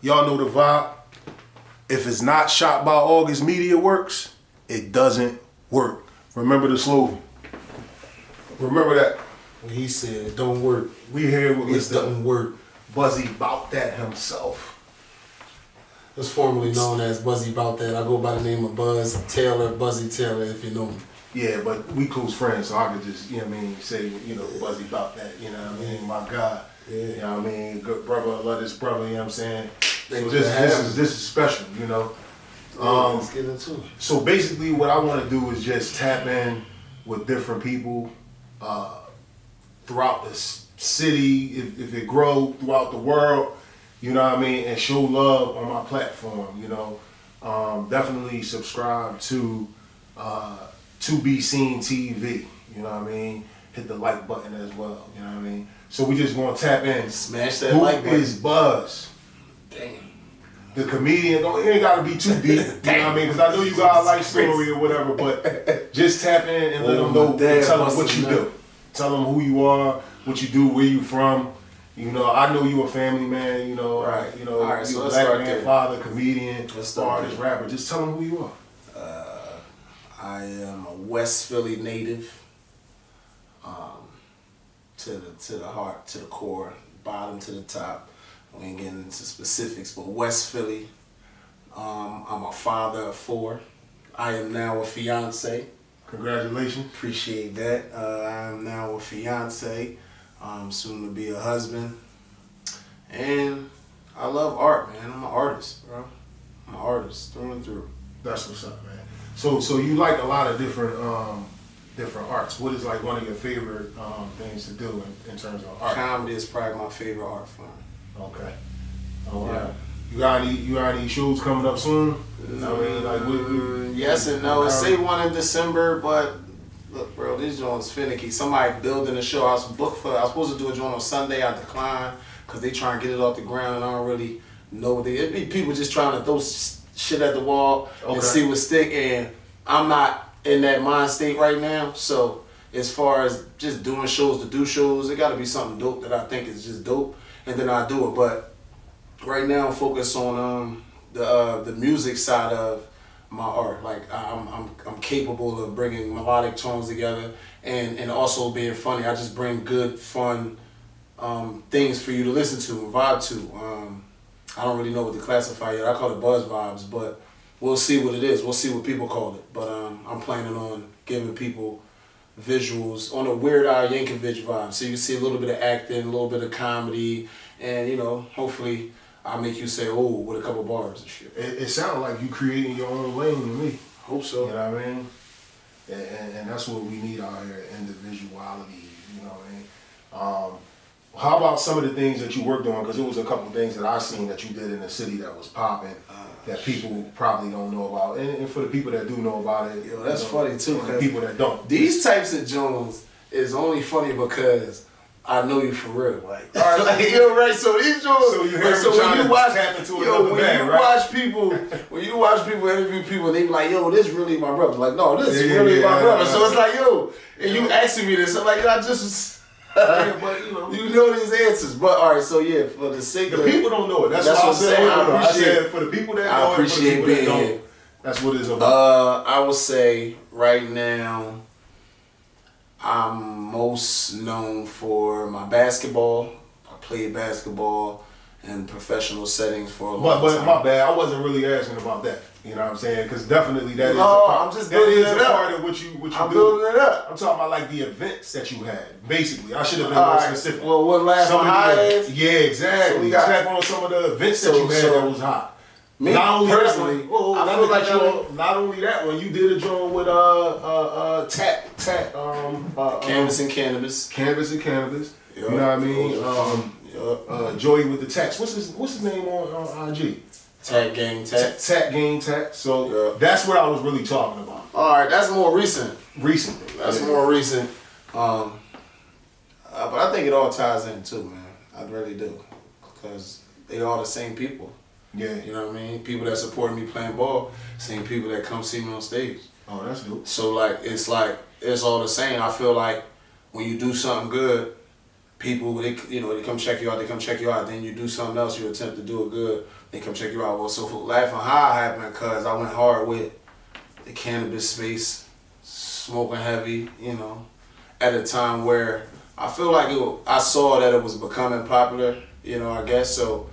Y'all know the vibe. If it's not shot by August Media Works, it doesn't work. Remember the slogan. Remember that. When he said it don't work, We here with it Mr. doesn't work. Buzzy Bout That himself. It's formerly known as Buzzy Bout That. I go by the name of Buzz Taylor, Buzzy Taylor, if you know me. Yeah, but we close friends, so I could just, you know what I mean, say, Buzzy Bout That, you know what I mean, my God. Yeah. You know what I mean, good brother, I love this brother, you know what I'm saying? So this this is special, you know. Let's get into it. So basically what I want to do is just tap in with different people throughout the city, if it grows throughout the world, you know what I mean, and show love on my platform, you know. Definitely subscribe to Be Seen TV, you know what I mean. Hit the like button as well, you know what I mean. So we just gonna tap in. Smash that like button. Who is Buzz? Damn. The comedian, it ain't gotta be too deep, you know what I mean? Because I know you got a life story or whatever, but just tap in and let them know, and tell them what you do. Tell them who you are, what you do, where you from. You know, I know you a family man, you know, right. You know, right, you so a black man, there. father, comedian, artist, there. rapper. Just tell them who you are. I am a West Philly native. To the heart, to the core, bottom to the top. We ain't getting into specifics, but West Philly. I'm a father of 4. I am now a fiance. Congratulations. Appreciate that. I am now a fiance. Soon to be a husband. And I love art, man. I'm an artist, bro. I'm an artist through and through. That's what's up, man. So you like a lot of different arts. What is like one of your favorite things to do in terms of art? Comedy is probably my favorite art form. Okay. All right. You got any shows coming up soon? I mean, like yes and no. Say one in December, but look, bro, these joints finicky. Somebody building a show. I was supposed to do a joint on Sunday. I declined because they trying to get it off the ground, and I don't really know. It'd be people just trying to throw shit at the wall and see what stick. And I'm not in that mind state right now. So as far as just doing shows to do shows, it got to be something dope that I think is just dope, and then I do it. But right now, I'm focused on the music side of my art. Like I'm capable of bringing melodic tones together and also being funny. I just bring good, fun things for you to listen to and vibe to. I don't really know what to classify yet. I call it buzz vibes, but we'll see what it is. We'll see what people call it. But I'm planning on giving people visuals on a Weird Al Yankovic vibe. So you can see a little bit of acting, a little bit of comedy, and hopefully I'll make you say, "Oh," with a couple bars and shit. It sounds like you creating your own lane to me. Hope so. You know what I mean? And that's what we need out here, individuality, you know what I mean? How about some of the things that you worked on? Because there was a couple things that I seen that you did in the city that was popping that people probably don't know about. And for the people that do know about it, yo, that's funny too. And the people that don't. These types of Jones is only funny because I know you for real. Like, all right, like, right? So these Jones. So you hear when you watch, tap into watch people, when you watch people interview people, they be like, "Yo, this really my brother." Like, no, this is really my brother. So it's like, yo, and you asking me this, I'm like, I just. But you know these answers, but all right. So yeah, for the sake of the people don't know it. That's what I'm saying. I said for the people that know I appreciate it, being here. That's what it's about. I would say right now, I'm most known for my basketball. I played basketball in professional settings for a long time. But my bad, I wasn't really asking about that. You know what I'm saying? Because definitely that is I'm just building it up. part of what you do. I'm building it up. I'm talking about like the events that you had. Basically, I should have been more specific. Well, what last one high? Yeah, exactly. So we got tap on some of the events that you had that was hot. Me personally, I feel like not only that one, you did a joint with Canvas and Cannabis. Canvas and Cannabis. Yep. You know what I mean? Joey with the tats. What's his name on IG? Tat Gang Tat. Tat Gang Tat. So that's what I was really talking about. All right, that's more recent. That's more recent. But I think it all ties in too, man. I really do, because they all the same people. Yeah. You know what I mean? People that support me playing ball, same people that come see me on stage. Oh, that's dope. So it's all the same. I feel like when you do something good, people, they come check you out, then you do something else, you attempt to do it good, they come check you out. Well, so for Laughing High happened because I went hard with the cannabis space, smoking heavy, at a time where I feel like I saw that it was becoming popular, I guess, so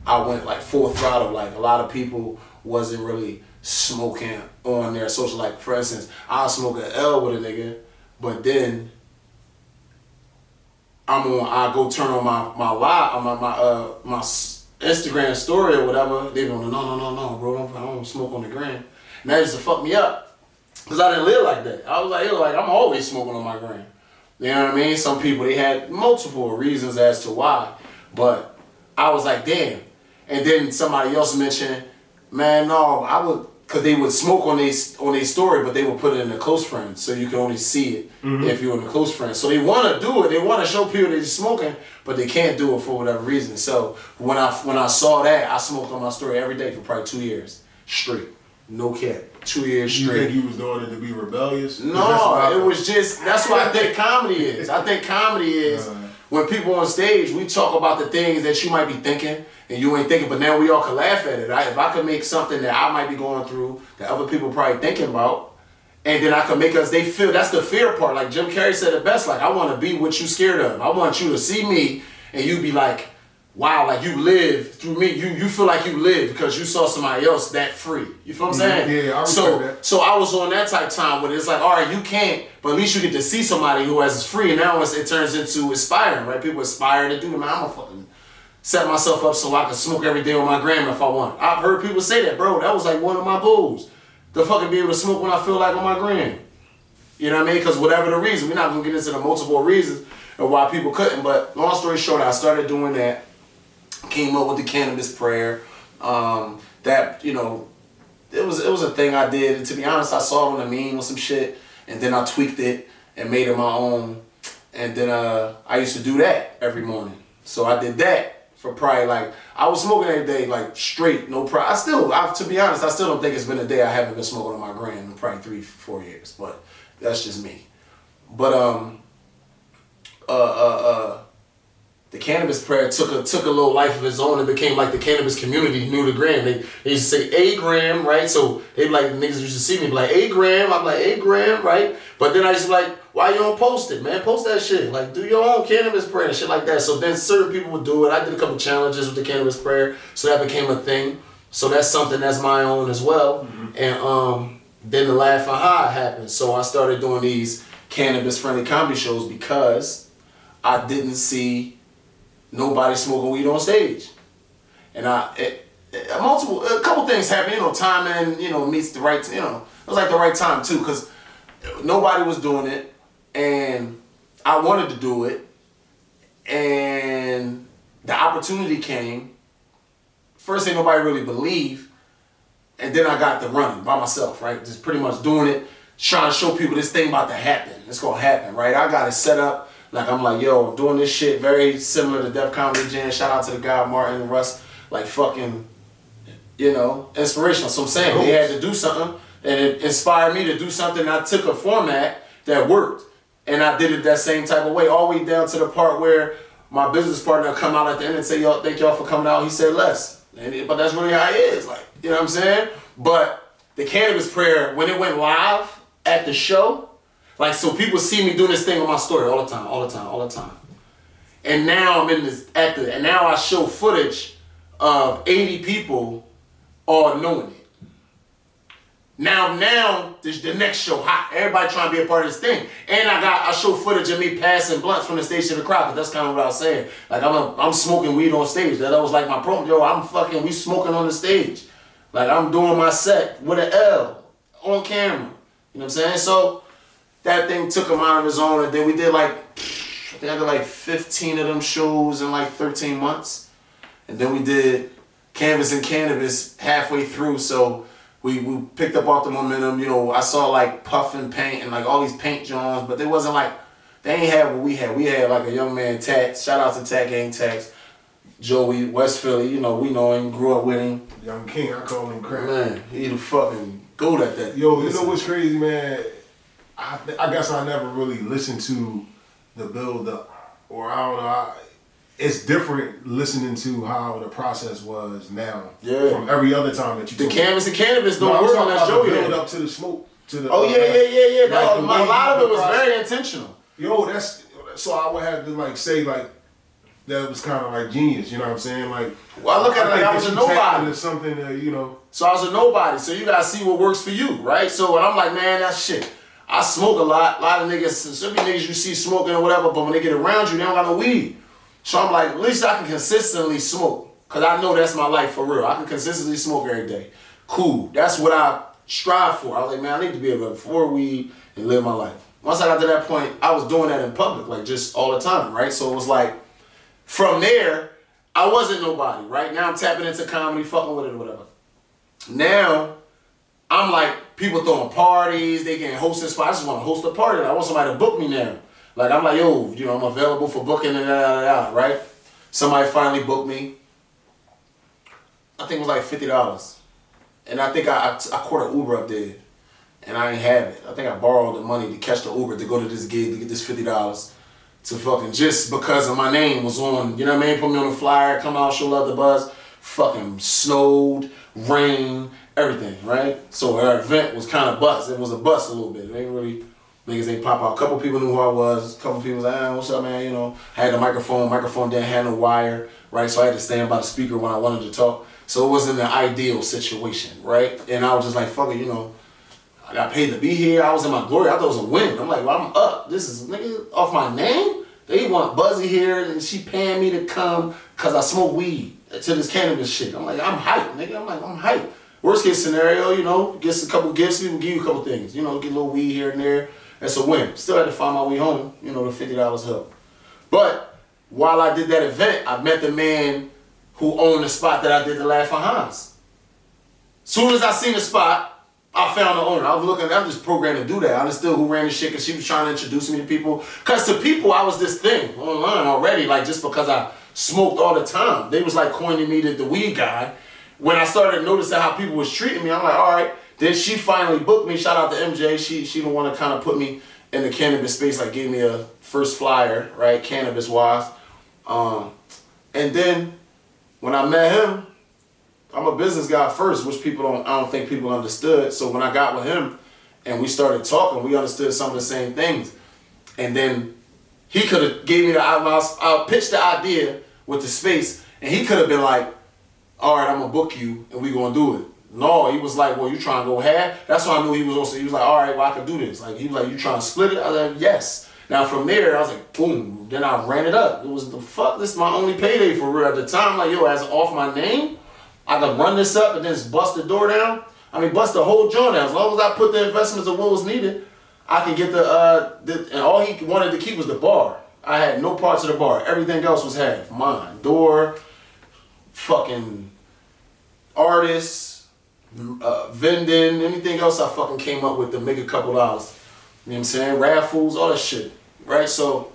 I went like full throttle. Like a lot of people wasn't really smoking on their social, like for instance, I'll smoke an L with a nigga, but then I go turn on my live on my Instagram story or whatever. They go, no, bro, I don't smoke on the gram. And that used to fuck me up, cause I didn't live like that. I was like, I'm always smoking on my gram. You know what I mean? Some people, they had multiple reasons as to why, but I was like, damn. And then somebody else mentioned, man, no, I would. Cause they would smoke on their story, but they would put it in the close friends, so you can only see it if you're in the close friends. So they want to do it, they want to show people they're smoking, but they can't do it for whatever reason. So when I saw that, I smoked on my story every day for probably 2 years straight, no cap, 2 years straight. You think you was doing it to be rebellious? No, it was just, that's what I think comedy is. I think comedy is when people on stage, we talk about the things that you might be thinking and you ain't thinking, but now we all can laugh at it. If I could make something that I might be going through that other people probably thinking about, and then I can make us, they feel, that's the fear part. Like Jim Carrey said it best, like, I want to be what you scared of. I want you to see me and you be like, wow, like you live through me. You feel like you live because you saw somebody else that free. You feel what I'm saying? Yeah, I respect that. So I was on that type of time where it's like, all right, you can't, but at least you get to see somebody who has free, and now it turns into aspiring, right? People aspire to do it. Man, I'm gonna fucking set myself up so I can smoke every day on my gram if I want. I've heard people say that, bro. That was like one of my goals. To fucking be able to smoke when I feel like on my gram. You know what I mean? Because whatever the reason, we're not gonna get into the multiple reasons of why people couldn't, but long story short, I started doing that. Came up with the cannabis prayer. That, it was a thing I did. And to be honest, I saw it on a meme or some shit, and then I tweaked it and made it my own. And then I used to do that every morning. So I did that for probably like, I was smoking every day, like straight, no problem. To be honest, I still don't think it's been a day I haven't been smoking on my gram in probably 3-4 years, but that's just me. But the cannabis prayer took a little life of its own. It became like the cannabis community knew the gram. They used to say a gram, right? So they like, niggas used to see me be like, a gram. I'm like, a gram, right? But then I used to be like, why you don't post it, man? Post that shit. Like, do your own cannabis prayer and shit like that. So then certain people would do it. I did a couple challenges with the cannabis prayer, so that became a thing. So that's something that's my own as well. And then the Laughing High happened. So I started doing these cannabis-friendly comedy shows because I didn't see nobody smoking weed on stage. And a couple things happened, timing, meets the right, it was like the right time too, because nobody was doing it, and I wanted to do it, and the opportunity came. First, ain't nobody really believed, and then I got the running by myself, right? Just pretty much doing it, trying to show people this thing about to happen. It's gonna happen, right? I got it set up. Like, I'm like, yo, I'm doing this shit very similar to Def Comedy Jam. Shout out to the guy, Martin and Russ. Like, fucking, inspirational. So I'm saying, they had to do something, and it inspired me to do something. And I took a format that worked, and I did it that same type of way, all the way down to the part where my business partner come out at the end and say, yo, thank y'all for coming out. He said less. But that's really how it is. Like, you know what I'm saying? But the cannabis prayer, when it went live at the show, like, so people see me doing this thing on my story all the time. And now I'm in this and now I show footage of 80 people all knowing it. Now the next show hot. Everybody trying to be a part of this thing. And I show footage of me passing blunts from the stage to the crowd, because that's kind of what I was saying. Like, I'm smoking weed on stage. That was like my promo. Yo, we smoking on the stage. Like, I'm doing my set with an L on camera. You know what I'm saying? So that thing took him out of his own, and then we did I did like 15 of them shows in like 13 months. And then we did Canvas and Cannabis halfway through, so we picked up off the momentum. I saw like Puff and Paint and like all these paint joints, but they wasn't like, they ain't had what we had. We had like a young man, Tax, shout out to Tax Gang Tax, Joey, West Philly, we know him, grew up with him. Young King, I call him crap. Man, he the fucking goat at that. Yo, you know what's crazy, man? I guess I never really listened to the build up or I don't know. It's different listening to how the process was now from every other time that you The took cannabis and cannabis don't work unless Joey build up to the smoke. To the, yeah. Like, a lot of it was process. very intentional. Yo, that's so I would have to like say like that was kind of like genius. You know what I'm saying? Like, well, I look at it like I was a nobody. Something that, you know. So I was a nobody. So you gotta see what works for you, right? So when I'm like, man, that shit. I smoke a lot of niggas. Some niggas you see smoking or whatever, but when they get around you, they don't got no weed. So I'm like, at least I can consistently smoke. Cause I know that's my life for real. I can consistently smoke every day. Cool. That's what I strive for. I was like, man, I need to be able to afford weed and live my life. Once I got to that point, I was doing that in public, like just all the time, right? So it was like, from there, I wasn't nobody, right? Now I'm tapping into comedy, fucking with it or whatever. Now, I'm like, people throwing parties, they getting hosting spots. I just want to host a party. I want somebody to book me now. Like, I'm like, yo, you know, I'm available for booking and right? Somebody finally booked me. I think it was like $50. And I think I caught an Uber up there. And I ain't have it. I think I borrowed the money to catch the Uber to go to this gig to get this $50 to fucking, just because of my name was on, you know what I mean? Put me on the flyer, come out, show love the buzz. Fucking snowed, rain, everything, right? So our event was kind of bust. It was a bust a little bit. It ain't really, niggas ain't pop out. A couple people knew who I was. A couple people was like, what's up, man? You know, I had the microphone didn't have no wire, right? So I had to stand by the speaker when I wanted to talk. So it wasn't an ideal situation, right? And I was just like, fuck it, you know, I got paid to be here. I was in my glory. I thought it was a win. I'm like, well, I'm up. This is, nigga, off my name? They want Buzzy here and she paying me to come because I smoke weed to this cannabis shit. I'm like, I'm hyped, nigga. I'm hyped. Worst case scenario, you know, gets a couple gifts, people give you a couple things. You know, get a little weed here and there. That's a win. Still had to find my way home. You know, the $50 helped. But while I did that event, I met the man who owned the spot that I did the Laugh for Hans. Soon as I seen the spot, I found the owner. I was looking, I'm just programmed to do that. I understood who ran the shit because she was trying to introduce me to people. Because to people, I was this thing online already, like just because I smoked all the time. They was like coining me the weed guy. When I started noticing how people was treating me, I'm like, all right. Then she finally booked me. Shout out to MJ. She the one to kind of put me in the cannabis space, like gave me a first flyer, right, cannabis-wise. And then when I met him, I'm a business guy first, which I don't think people understood. So when I got with him and we started talking, we understood some of the same things. And then he could have gave me I pitched the idea with the space, and he could have been like, all right, I'm gonna book you and we gonna do it. No, he was like, well, you trying to go half? That's why I knew he was like, all right, well, I can do this. Like, he was like, you trying to split it? I was like, yes. Now from there, I was like, boom. Then I ran it up. It was this is my only payday for real at the time. Like, yo, as off my name, I could run this up and then just bust the door down. I mean, bust the whole joint down. As long as I put the investments of what was needed, I could get and all he wanted to keep was the bar. I had no parts of the bar. Everything else was half. Mine. Door, fucking artists, vending, anything else I fucking came up with to make a couple dollars. You know what I'm saying? Raffles, all that shit. Right? So,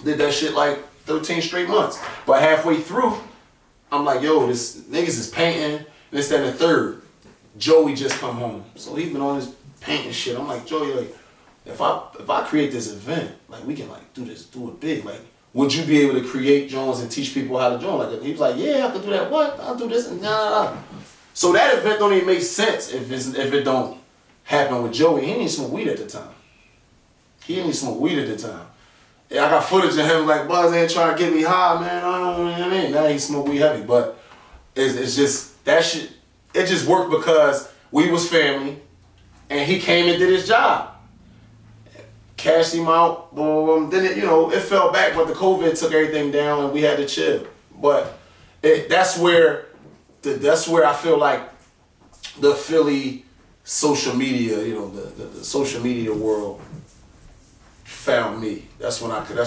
did that shit like 13 straight months. But halfway through, I'm like, yo, this niggas is painting, this, that, and the third. Joey just come home. So he's been on his painting shit. I'm like, Joey, like, if I create this event, like, we can like do it big. Like, would you be able to create Jones and teach people how to join? Like, he was like, yeah, I can do that. What? I'll do this and nah. So that event don't even make sense if it don't happen with Joey. He didn't even smoke weed at the time. Yeah, I got footage of him like, Buzz ain't trying to get me high, man. I don't know what I mean. Now he smoke weed heavy, but it's just that shit. It just worked because we was family, and he came and did his job. Cashed him out, boom. Then it fell back, but the COVID took everything down, and we had to chill. But that's where I feel like the Philly social media, the social media world found me. That's where I kind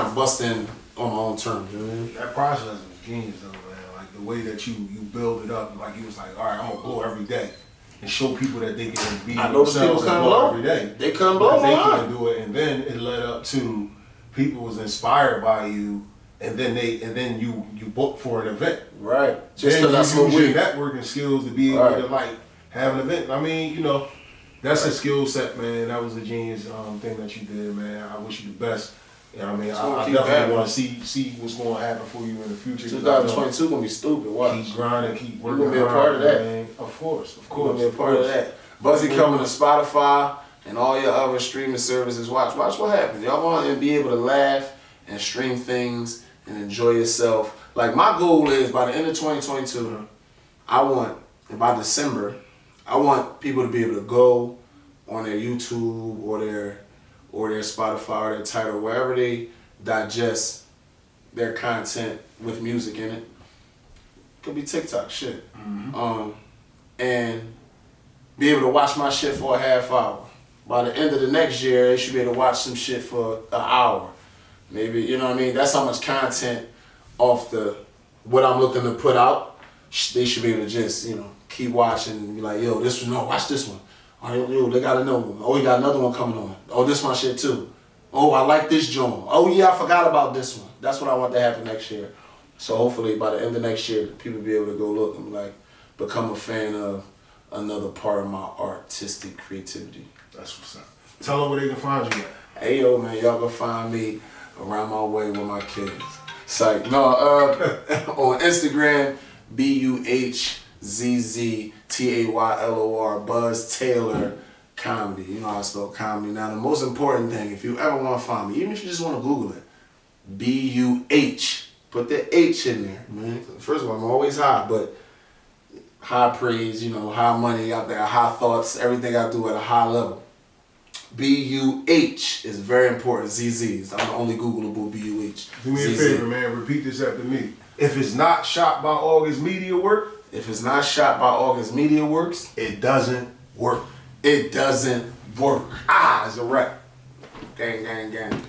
of bust in on my own terms. You know what I mean? That process was genius though, man. Like the way that you build it up, like you was like, all right, I'm gonna blow every day and show people that they can be themselves and blow every day. They couldn't blow. They couldn't do it, and then it led up to people was inspired by you, and then you booked for an event. Right. Just because I smoke weed. Networking skills to be able to like have an event. I mean, that's a skill set, man. That was a genius thing that you did, man. I wish you the best You know what I mean? gonna I keep definitely happening. want to see what's going to happen for you in the future. 2022 gonna be stupid. Watch. Keep grinding, keep working. You gonna be a part of that. Man. Of course, of You course. gonna be a part of that. Buzzy coming to Spotify and all your other streaming services. Watch what happens. Y'all want to be able to laugh and stream things and enjoy yourself. Like my goal is by the end of 2022, I want, and by December, I want people to be able to go on their YouTube or their Spotify or their Tidal, wherever they digest their content with music in it. Could be TikTok shit. And be able to watch my shit for a half hour. By the end of the next year, they should be able to watch some shit for an hour. Maybe, you know what I mean? That's how much content off what I'm looking to put out. They should be able to just, keep watching and be like, yo, this one, no, watch this one. All right, yo, they got another one. Oh, you got another one coming on. Oh, this one shit too. Oh, I like this joint. Oh yeah, I forgot about this one. That's what I want to happen next year. So hopefully by the end of next year, people be able to go look and like become a fan of another part of my artistic creativity. That's what's up. Tell them where they can find you at. Hey yo, man, y'all can find me around my way with my kids. It's like, no, on Instagram, BuhzzTaylor, Buzz Taylor Comedy. You know how I spell comedy. Now, the most important thing, if you ever want to find me, even if you just want to Google it, B-U-H. Put the H in there, man. First of all, I'm always high, but high praise, high money out there, high thoughts, everything I do at a high level. B-U-H is very important. ZZs. I'm the only Googleable B-U-H. Do me a favor, man. Repeat this after me. If it's not shot by August Media Work, if it's not shot by August Media Works, it doesn't work. It doesn't work. It's a wrap. Gang, gang, gang.